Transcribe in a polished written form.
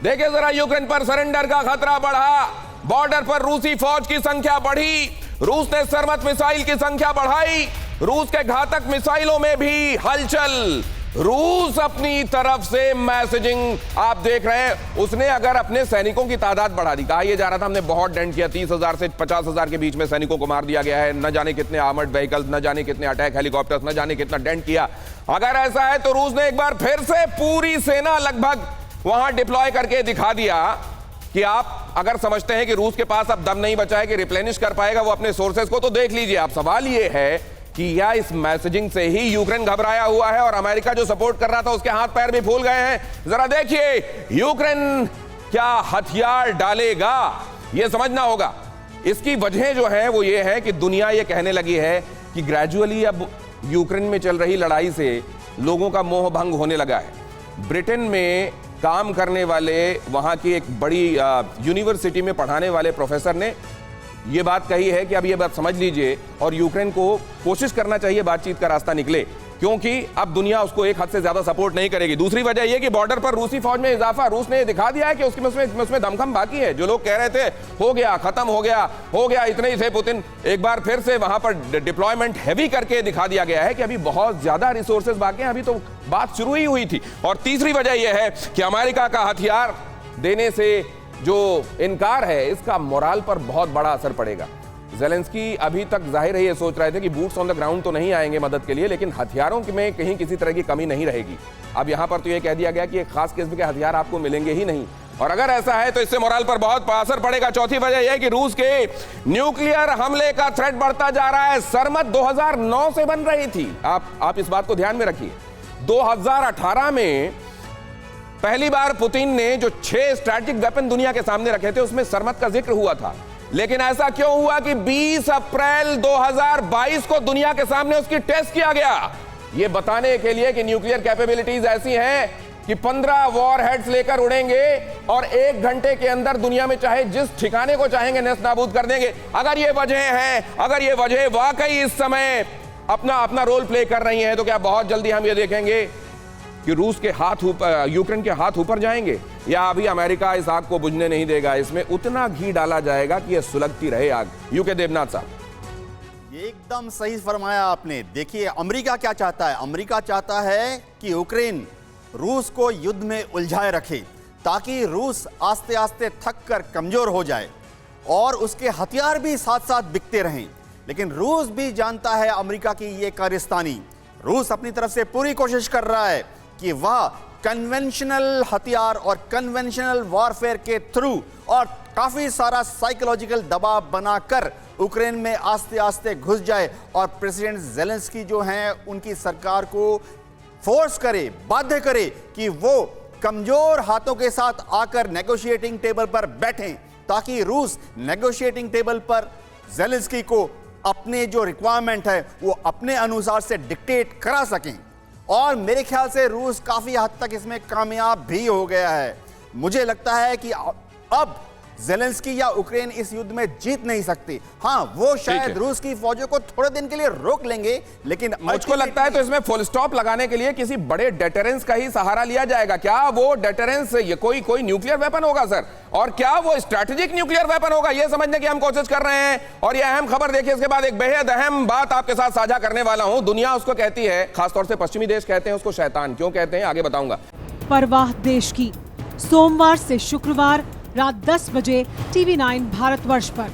देखिए जरा, यूक्रेन पर सरेंडर का खतरा बढ़ा, बॉर्डर पर रूसी फौज की संख्या बढ़ी, रूस ने सरमत मिसाइल की संख्या बढ़ाई, रूस के घातक मिसाइलों में भी हलचल। रूस अपनी तरफ से मैसेजिंग आप देख रहे हैं, उसने अगर अपने सैनिकों की तादाद बढ़ा दी, कहा यह जा रहा था हमने बहुत डेंट किया, 30,000 से 50,000 के बीच में सैनिकों को मार दिया गया है, न जाने कितने आर्मर्ड व्हीकल्स, न जाने कितने अटैक हेलीकॉप्टर्स, न जाने कितना डेंट किया। अगर ऐसा है तो रूस ने एक बार फिर से पूरी सेना लगभग वहां डिप्लॉय करके दिखा दिया कि आप अगर समझते हैं कि रूस के पास अब दम नहीं बचा है कि रिप्लेनिश कर पाएगा वो अपने सोर्सेस को, तो देख लीजिए आप। सवाल ये है कि या इस मैसेजिंग से ही यूक्रेन घबराया हुआ है और अमेरिका जो सपोर्ट कर रहा था उसके हाथ पैर भी फूल गए हैं। जरा देखिए, यूक्रेन क्या हथियार डालेगा, यह समझना होगा। इसकी वजह जो है वो ये है कि दुनिया ये कहने लगी है कि ग्रेजुअली अब यूक्रेन में चल रही लड़ाई से लोगों का मोह भंग होने लगा है। ब्रिटेन में काम करने वाले वहां की एक बड़ी यूनिवर्सिटी में पढ़ाने वाले प्रोफेसर ने ये बात कही है कि अब ये बात समझ लीजिए और यूक्रेन को कोशिश करना चाहिए बातचीत का रास्ता निकले, क्योंकि अब दुनिया उसको एक हद से ज्यादा सपोर्ट नहीं करेगी। दूसरी वजह यह कि बॉर्डर पर रूसी फौज में इजाफा, रूस ने दिखा दिया है कि उसमें दमखम बाकी है। जो लोग कह रहे थे हो गया, खत्म हो गया, इतने ही थे पुतिन, एक बार फिर से वहां पर डिप्लॉयमेंट हैवी करके दिखा दिया गया है कि अभी बहुत ज्यादा रिसोर्सेज बाकी हैं, अभी तो बात शुरू ही हुई थी। और तीसरी वजह यह है कि अमेरिका का हथियार देने से जो इनकार है इसका मोराल पर बहुत बड़ा असर पड़ेगा। ज़ेलेंस्की अभी तक जाहिर है ये सोच रहे थे कि बूट्स ऑन द ग्राउंड तो नहीं आएंगे मदद के लिए, लेकिन हथियारों में कहीं किसी तरह की कमी नहीं रहेगी। अब यहां पर तो ये कह दिया गया कि एक खास किस्म के हथियार आपको मिलेंगे ही नहीं, और अगर ऐसा है तो इससे मोराल पर बहुत असर पड़ेगा। चौथी वजह यह है कि रूस के न्यूक्लियर हमले का थ्रेट बढ़ता जा रहा है। सरमत 2009 से बन रही थी, आप इस बात को ध्यान में रखिए। 2018 में पहली बार पुतिन ने जो 6 स्ट्रैटेजिक वेपन दुनिया के सामने रखे थे उसमें सरमत का जिक्र हुआ था, लेकिन ऐसा क्यों हुआ कि 20 अप्रैल 2022 को दुनिया के सामने उसकी टेस्ट किया गया, यह बताने के लिए कि न्यूक्लियर कैपेबिलिटीज ऐसी हैं कि 15 वॉरहेड्स लेकर उड़ेंगे और 1 घंटे के अंदर दुनिया में चाहे जिस ठिकाने को चाहेंगे नेस्त नाबूद कर देंगे। अगर ये वजह है, अगर ये वजह वाकई इस समय अपना रोल प्ले कर रही है, तो क्या बहुत जल्दी हम ये देखेंगे कि रूस के हाथ ऊपर, यूक्रेन के हाथ ऊपर जाएंगे, या अभी अमेरिका इस आग को बुझने नहीं देगा, इसमें उतना घी डाला जाएगा कि यह सुलगती रहे आग। यूके देवनाथ साहब, ये एकदम सही फरमाया आपने। देखिए अमेरिका क्या चाहता है, अमेरिका चाहता है कि यूक्रेन रूस को युद्ध में उलझाए रखे ताकि रूस आस्ते आस्ते थक कर कमजोर हो जाए और उसके हथियार भी साथ साथ बिकते रहें। लेकिन रूस भी जानता है अमेरिका की ये कारस्तानी। रूस अपनी तरफ से पूरी कोशिश कर रहा है कि वह कन्वेंशनल हथियार और कन्वेंशनल वॉरफेयर के थ्रू और काफी सारा साइकोलॉजिकल दबाव बनाकर यूक्रेन में आस्ते आस्ते घुस जाए और प्रेसिडेंट ज़ेलेंस्की जो हैं उनकी सरकार को फोर्स करे, बाध्य करे कि वो कमजोर हाथों के साथ आकर नेगोशिएटिंग टेबल पर बैठें, ताकि रूस नेगोशिएटिंग टेबल पर ज़ेलेंस्की को अपने जो रिक्वायरमेंट है वो अपने अनुसार से डिक्टेट करा सकें। और मेरे ख्याल से रूस काफी हद तक इसमें कामयाब भी हो गया है। मुझे लगता है कि अब ज़ेलेंस्की या यूक्रेन इस युद्ध में जीत नहीं सकती। हाँ, वो शायद रूस की फौजों को थोड़े दिन के लिए रोक लेंगे, लेकिन मुझको लगता है तो इसमें फुल स्टॉप लगाने के लिए किसी बड़े डेटरेंस का ही सहारा लिया जाएगा। क्या वो डेटरेंस ये कोई न्यूक्लियर वेपन होगा सर, और क्या वो स्ट्रैटेजिक न्यूक्लियर वेपन होगा, ये समझने की हम कोशिश कर रहे हैं। और ये अहम खबर देखिए, इसके बाद एक बेहद अहम बात आपके साथ साझा करने वाला हूं। दुनिया उसको कहती है, खासतौर से पश्चिमी देश कहते हैं उसको शैतान। क्यों कहते हैं आगे बताऊंगा। परवाह देश की, सोमवार से शुक्रवार रात 10 बजे TV9 भारतवर्ष पर।